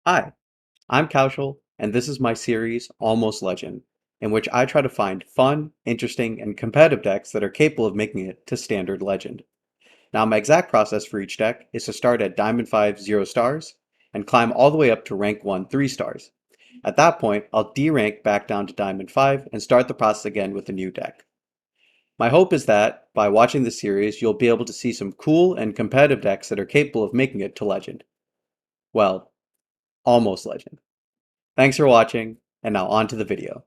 Hi, I'm Kaushal, and this is my series, Almost Legend, in which I try to find fun, interesting, and competitive decks that are capable of making it to Standard Legend. Now, my exact process for each deck is to start at Diamond 5 0 stars and climb all the way up to Rank 1 3 stars. At that point, I'll D-rank back down to Diamond 5 and start the process again with a new deck. My hope is that, by watching this series, you'll be able to see some cool and competitive decks that are capable of making it to Legend. Well, almost Legend. Thanks for watching, and now on to the video.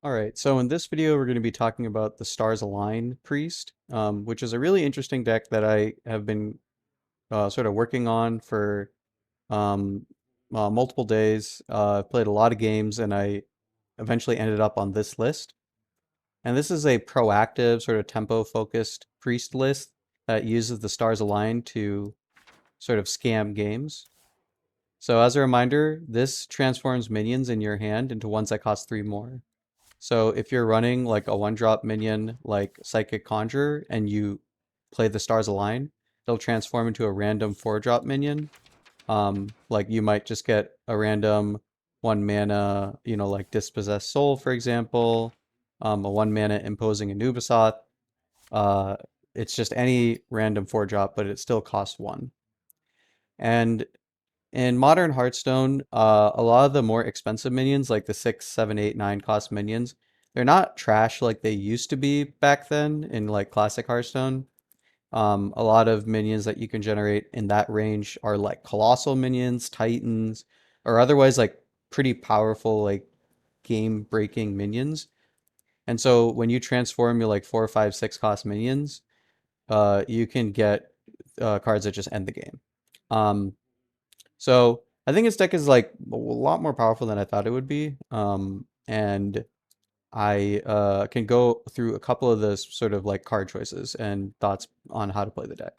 All right, so in this video, we're going to be talking about the Stars Align Priest, which is a really interesting deck that I have been sort of working on for um, multiple days. I've played a lot of games, and I eventually ended up on this list. And this is a proactive, sort of tempo-focused priest list that uses the Stars Align to sort of scam games. So as a reminder, this transforms minions in your hand into ones that cost 3 more. So if you're running like a one drop minion like Psychic Conjurer and you play the Stars Align, they'll transform into a random 4 drop minion. Like you might just get a random 1 mana, like Dispossessed Soul, for example, a 1 mana Imposing Anubisath. Uh, it's just any random 4 drop, but it still costs 1. And in modern Hearthstone, a lot of the more expensive minions, like the 6, 7, 8, 9 cost minions, they're not trash like they used to be back then in like classic Hearthstone. A lot of minions that you can generate in that range are like colossal minions, titans, or otherwise like pretty powerful like game-breaking minions. And so when you transform your like 4, 5, 6 cost minions, you can get cards that just end the game. Um, so I think his deck is like a lot more powerful than I thought it would be. And I can go through a couple of the sort of like card choices and thoughts on how to play the deck.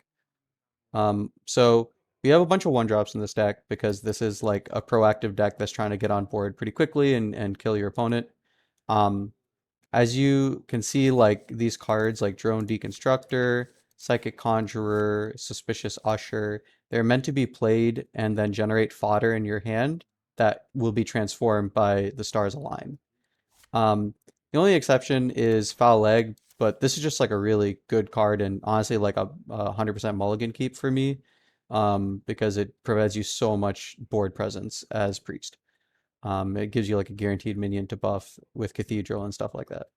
So we have a bunch of one drops in this deck because this is like a proactive deck that's trying to get on board pretty quickly and kill your opponent. Um, as you can see, like these cards like Drone Deconstructor, Psychic Conjurer, Suspicious Usher, they're meant to be played and then generate fodder in your hand that will be transformed by the Stars Align. The only exception is Foul Leg, but this is just like a really good card and honestly like a 100% mulligan keep for me, because it provides you so much board presence as Priest. It gives you like a guaranteed minion to buff with Cathedral and stuff like that.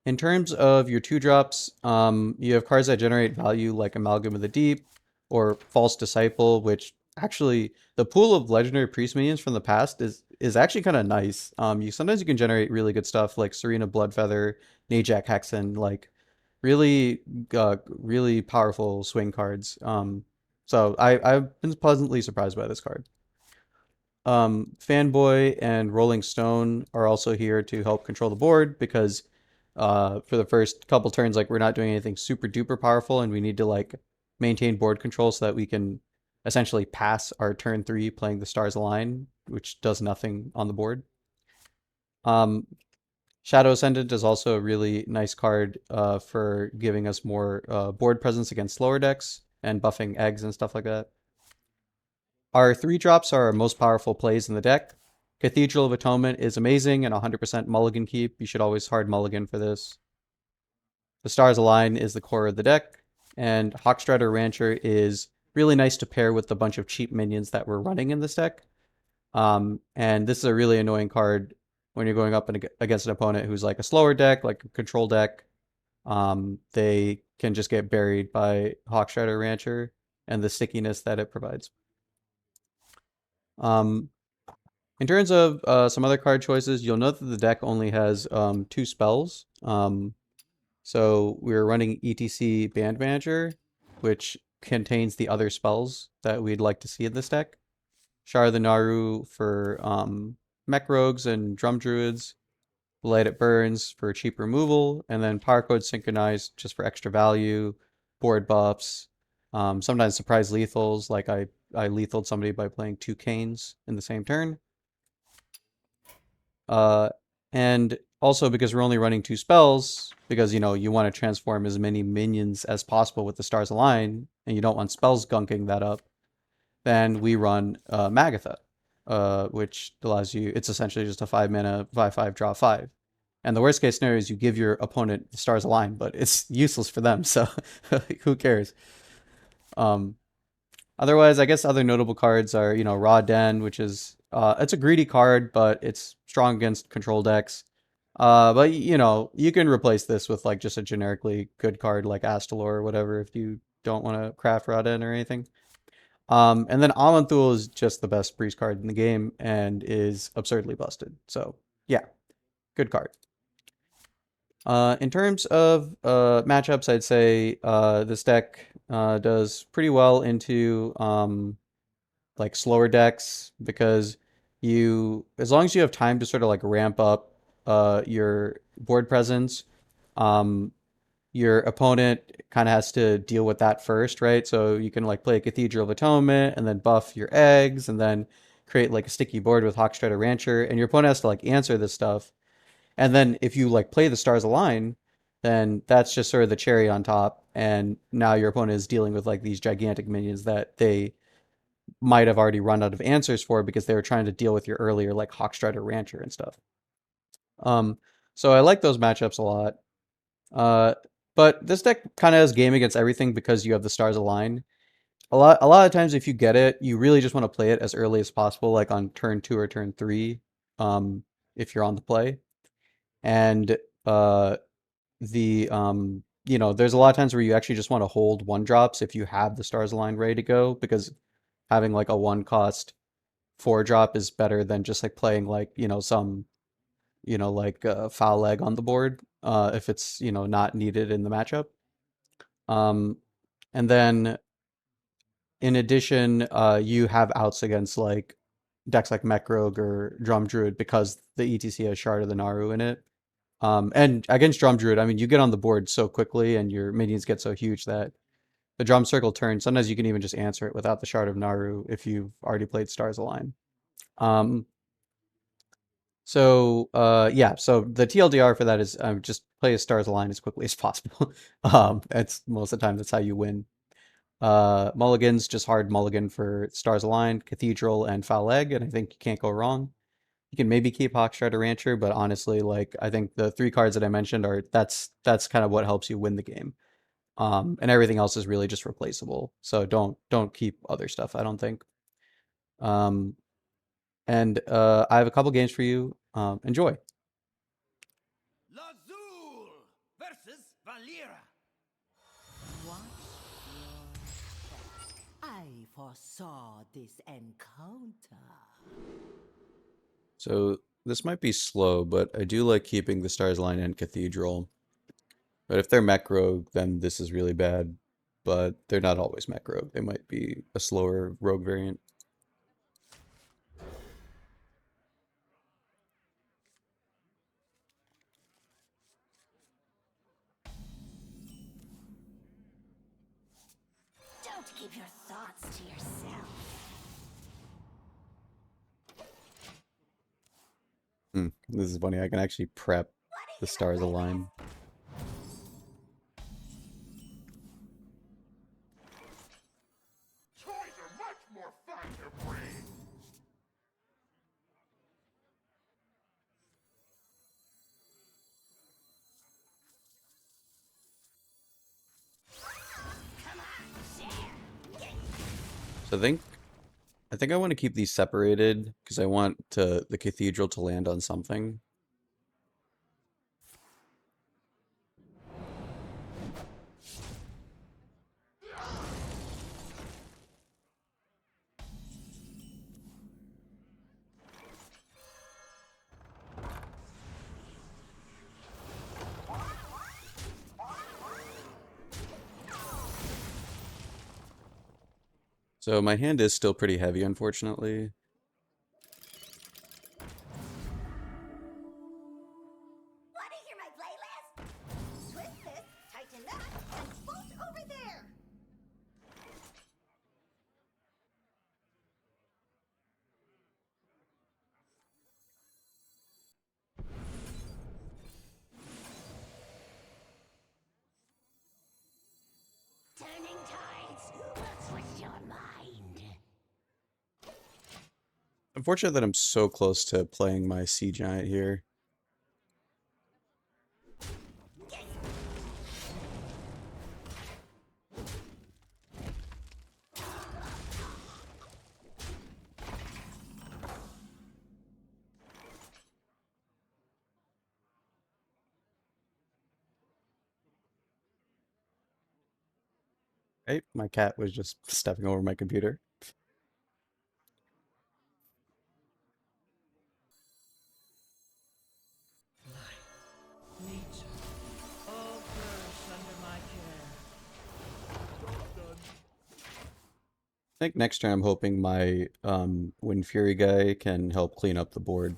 In terms of your 2 drops, you have cards that generate value like Amalgam of the Deep or False Disciple, which actually the pool of legendary priest minions from the past is actually kind of nice. You sometimes you can generate really good stuff like Serena Bloodfeather, Najak Hexen, like really powerful swing cards. So I've been pleasantly surprised by this card. Fanboy and Rolling Stone are also here to help control the board because for the first couple turns, like we're not doing anything super duper powerful, and we need to like maintain board control so that we can essentially pass our turn 3 playing the Stars Align, which does nothing on the board. Um, Shadow Ascendant is also a really nice card for giving us more board presence against slower decks and buffing eggs and stuff like that. Our 3 drops are our most powerful plays in the deck. Cathedral of Atonement is amazing and 100% mulligan keep. You should always hard mulligan for this. The Stars Align is the core of the deck, and Hawkstrider Rancher is really nice to pair with the bunch of cheap minions that we're running in this deck. And this is a really annoying card when you're going up against an opponent who's like a slower deck, like a control deck. They can just get buried by Hawkstrider Rancher and the stickiness that it provides. Um, In terms of some other card choices, you'll note that the deck only has 2 spells. So we're running ETC Band Manager, which contains the other spells that we'd like to see in this deck. Shara the Naru for Mech Rogues and Drum Druids, Light It Burns for cheap removal, and then Power Code Synchronized just for extra value, board buffs, sometimes surprise lethals, like I lethaled somebody by playing 2 Canes in the same turn. Uh, and also because we're only running 2 spells, because you want to transform as many minions as possible with the Stars Align, and you don't want spells gunking that up. then we run Magatha, which allows you, it's essentially just a 5 mana, 5/5, draw 5. And the worst case scenario is you give your opponent the stars align, but it's useless for them, so who cares? Um, Otherwise, I guess other notable cards are, Raw Den, which is it's a greedy card, but it's strong against control decks. But you can replace this with like just a generically good card like Astalor or whatever if you don't want to craft Raw Den or anything. And then Amanthul is just the best priest card in the game and is absurdly busted. So yeah, good card. In terms of matchups, I'd say this deck does pretty well into like slower decks because as long as you have time to sort of like ramp up your board presence, um, your opponent kind of has to deal with that first, right? So you can like play a Cathedral of Atonement and then buff your eggs and then create like a sticky board with Hawkstrider Rancher, and your opponent has to like answer this stuff. And then if you like play the Stars Align, then that's just sort of the cherry on top. And now your opponent is dealing with like these gigantic minions that they might have already run out of answers for because they were trying to deal with your earlier like Hawkstrider Rancher and stuff. Um, so I like those matchups a lot. Uh, but this deck kind of has game against everything because you have the stars align. A lot of times if you get it, you really just want to play it as early as possible, like on turn 2 or turn 3, if you're on the play. And uh, there's a lot of times where you actually just want to hold one drops if you have the stars aligned ready to go because having like a one cost 4 drop is better than just like playing like some like foul leg on the board if it's not needed in the matchup. Um, and then in addition, you have outs against like decks like Mech Rogue or Drum Druid because the ETC has Shard of the Naru in it. And against Drum Druid, I mean, you get on the board so quickly and your minions get so huge that the drum circle turn, sometimes you can even just answer it without the Shard of Naru if you've already played Stars Align. Um, yeah, so the TLDR for that is just play as Stars Align as quickly as possible. That's most of the time that's how you win. Mulligans, just hard mulligan for Stars Align, Cathedral, and Foul Egg, and I think you can't go wrong. You can maybe keep Hawkstrider Rancher, but honestly, like I think the 3 cards that I mentioned are that's kind of what helps you win the game. And everything else is really just replaceable. So don't keep other stuff, I don't think. Um, and I have a couple games for you. Enjoy. Lazul versus Valera. Watch your step. I foresaw this encounter. So this might be slow, but I do like keeping the Stars Line and Cathedral. But if they're Mech Rogue, then this is really bad. But they're not always Mech Rogue. They might be a slower Rogue variant. Don't keep your thoughts to yourself. This is funny. I can actually prep the Stars Align. Toys are much more fun to bring. So I think I want to keep these separated because I want the Cathedral to land on something. So my hand is still pretty heavy, unfortunately. Want to hear my playlist? Twist this, tighten that, and float over there. Turning tides will twist your mind. Unfortunate that I'm so close to playing my Sea Giant here. Right? My cat was just stepping over my computer. Nature, all flourish under my care. I think next turn I'm hoping my Wind Fury guy can help clean up the board.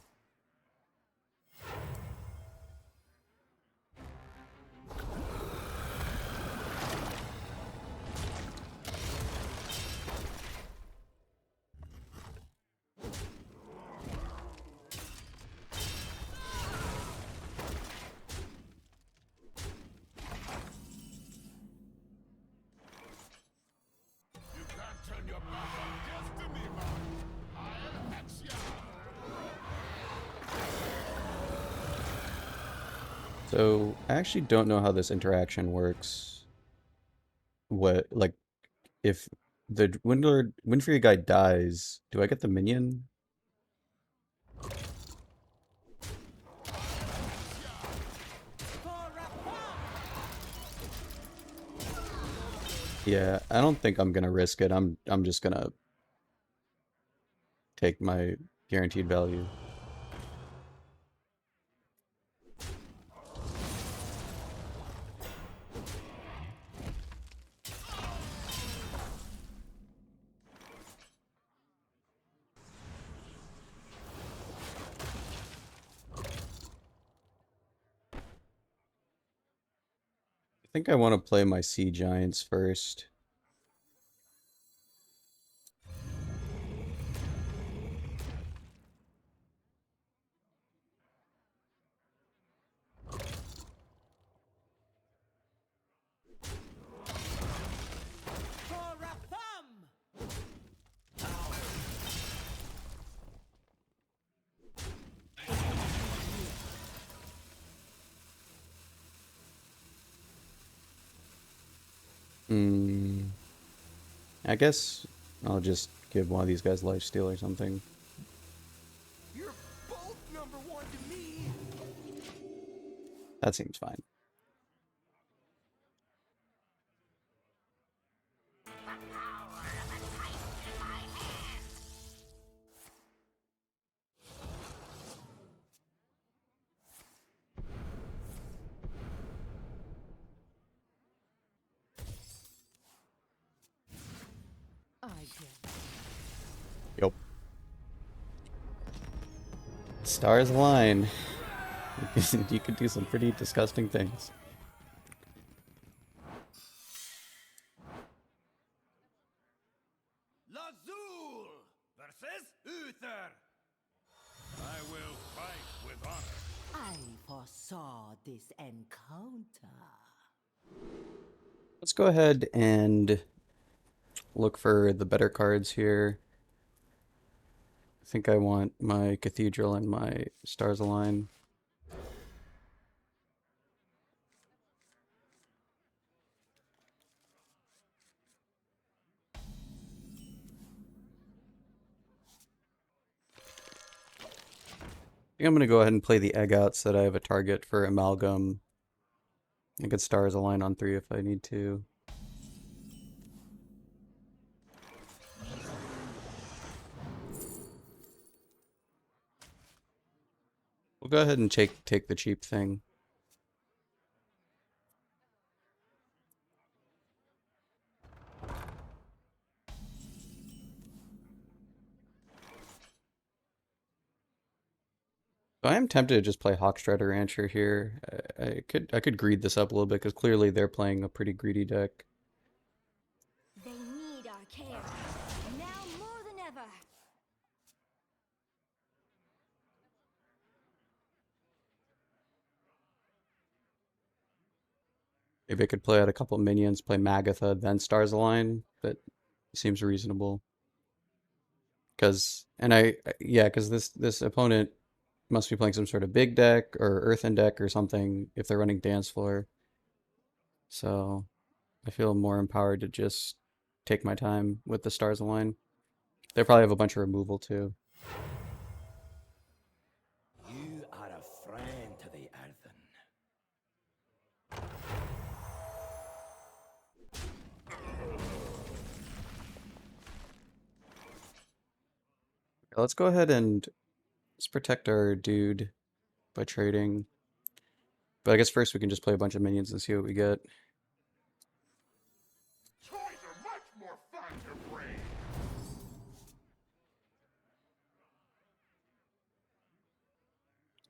You can't turn your back on destiny, man. I'll hex ya. So I actually don't know how this interaction works. What, like, if the Wind Fury guy dies, do I get the minion? Yeah, I don't think I'm gonna risk it. I'm just gonna take my guaranteed value. I think I want to play my Sea Giants first. For a thumb! Hmm. I guess I'll just give one of these guys lifesteal or something. You're both number one to me. That seems fine. I get Yep. Stars align. You could do some pretty disgusting things. Lazul versus Uther. I will fight with honor. I foresaw this encounter. Let's go ahead and look for the better cards here. I think I want my Cathedral and my Stars Align. I think I'm going to go ahead and play the egg out so that I have a target for Amalgam. I could Stars Align on 3 if I need to. We'll go ahead and take the cheap thing. I am tempted to just play Hawkstrider Rancher here. I could greed this up a little bit because clearly they're playing a pretty greedy deck. They need our care. Now more than ever. Maybe I could play out a couple minions, play Magatha, then Stars Align. That seems reasonable. Because this opponent must be playing some sort of big deck or earthen deck or something if they're running dance floor. So I feel more empowered to just take my time with the stars align. They probably have a bunch of removal too. You are a friend to the Earthen. Let's go ahead and let's protect our dude by trading. But I guess first we can just play a bunch of minions and see what we get. Toys are much more fun to bring.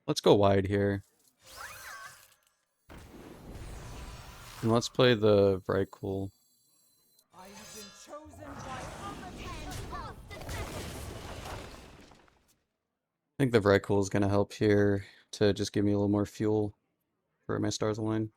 Let's go wide here. And let's play the Vrykul. I have been chosen by I think the Vrykul is going to help here to just give me a little more fuel for my stars align.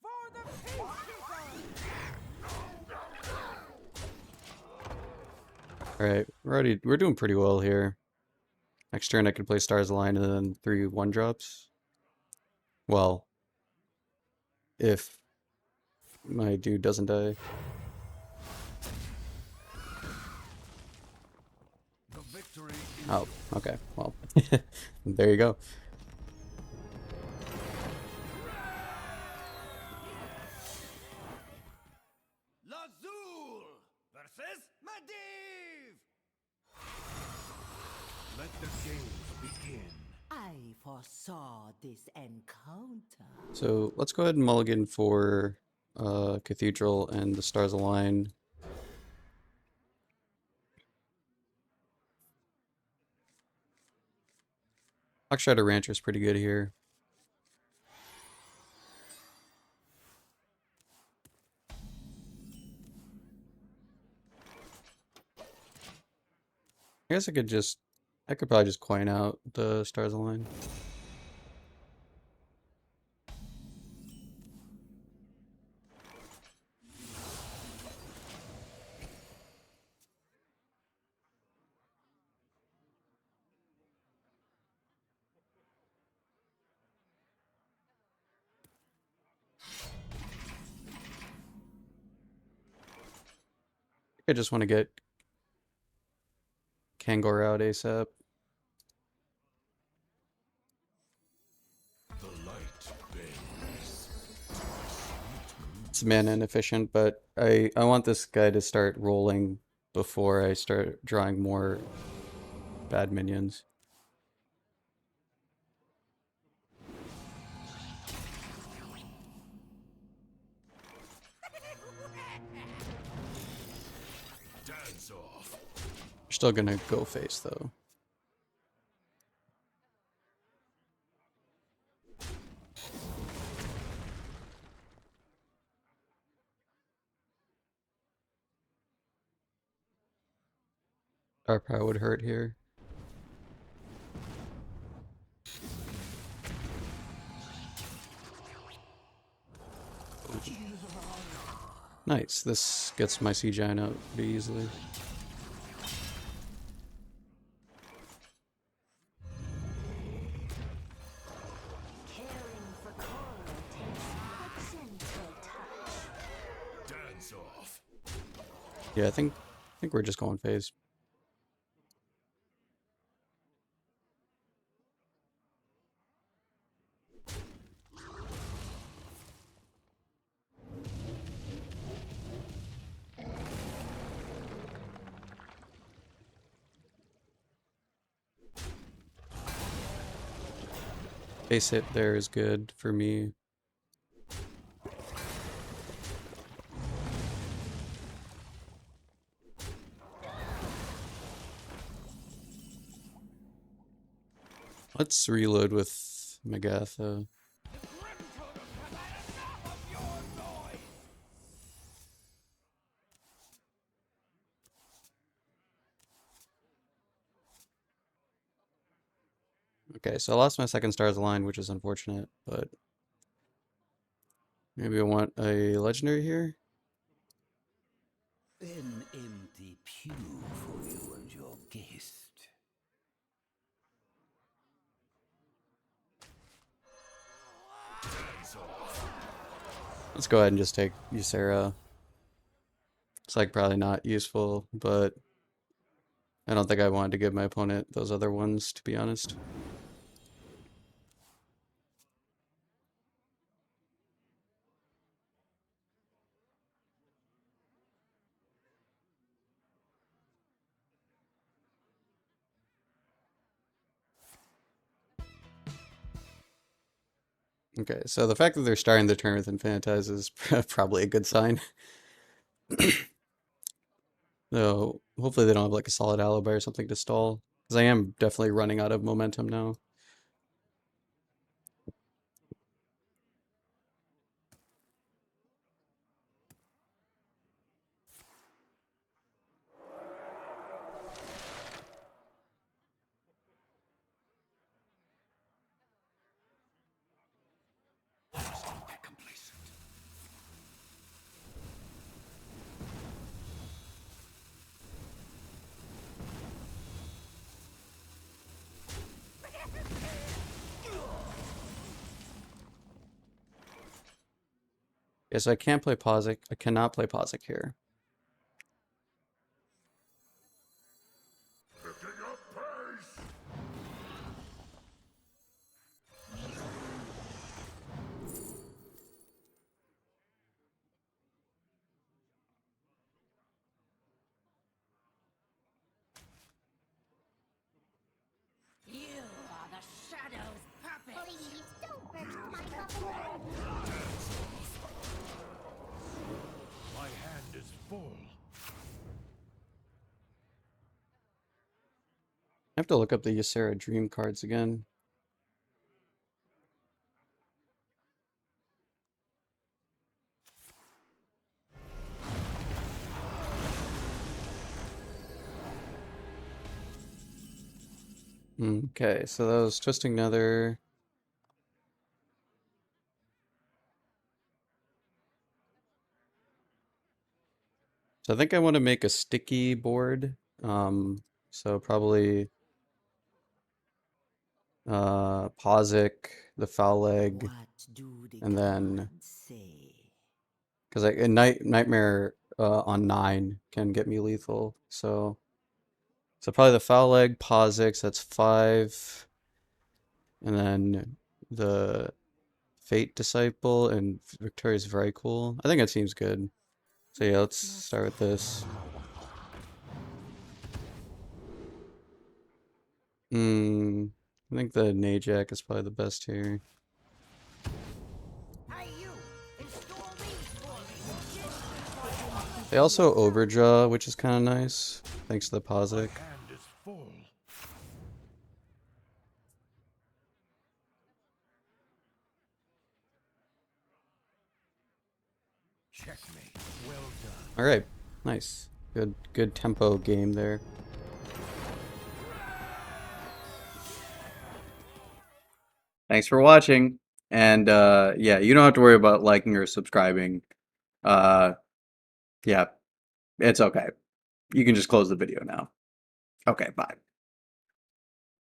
for the peacekeeper. Alright, we're doing pretty well here. Next turn I could play stars align and then 3 1-drops. Well, if my dude doesn't die. The victory is Oh, okay. Well, there you go. Lazul versus Medivh. Let the games begin. I foresaw this encounter. So let's go ahead and mulligan for Cathedral and the stars align. Oxstrider Rancher is pretty good here. I guess I could probably just coin out the stars align. I just want to get Kangor out ASAP. The light bends. It's mana inefficient, but I want this guy to start rolling before I start drawing more bad minions. Dance off. We're still gonna go face though. Our power would hurt here. Nice. This gets my CGI out pretty easily. Caring for coral takes a gentle touch. Dance off. Yeah, I think we're just going phase. Base hit there is good for me. Let's reload with Magatha. Okay, so I lost my second Stars Align, which is unfortunate, but maybe I want a legendary here. An empty pew for you and your guest. Let's go ahead and just take Ysera. It's like probably not useful, but I don't think I wanted to give my opponent those other ones, to be honest. Okay, so the fact that they're starting the turn with Infantize is probably a good sign. So hopefully they don't have like a solid alibi or something to stall, because I am definitely running out of momentum now. Yeah, so I can't play Posic. I cannot play Posic here. Picking up pace. You are the shadow's puppet. Please don't burst my bubble. My hand is full. I have to look up the Ysera Dream cards again. Okay, so that was Twisting Nether. So I think I want to make a sticky board. So probably Posic, the Foul Leg, What do the and then gods say? because a Nightmare on 9 can get me lethal. So probably the Foul Leg, Posic, so that's 5, and then the Fate Disciple and Victoria's very cool. I think that seems good. So yeah, let's start with this. I think the Najak is probably the best here. Hey, you! Install these for me. They also overdraw, which is kind of nice, thanks to the My Posic. hand is full. Checkmate. Well done. All right, nice, good tempo game there. Thanks for watching, and yeah, you don't have to worry about liking or subscribing. Yeah, it's okay. You can just close the video now. Okay, bye.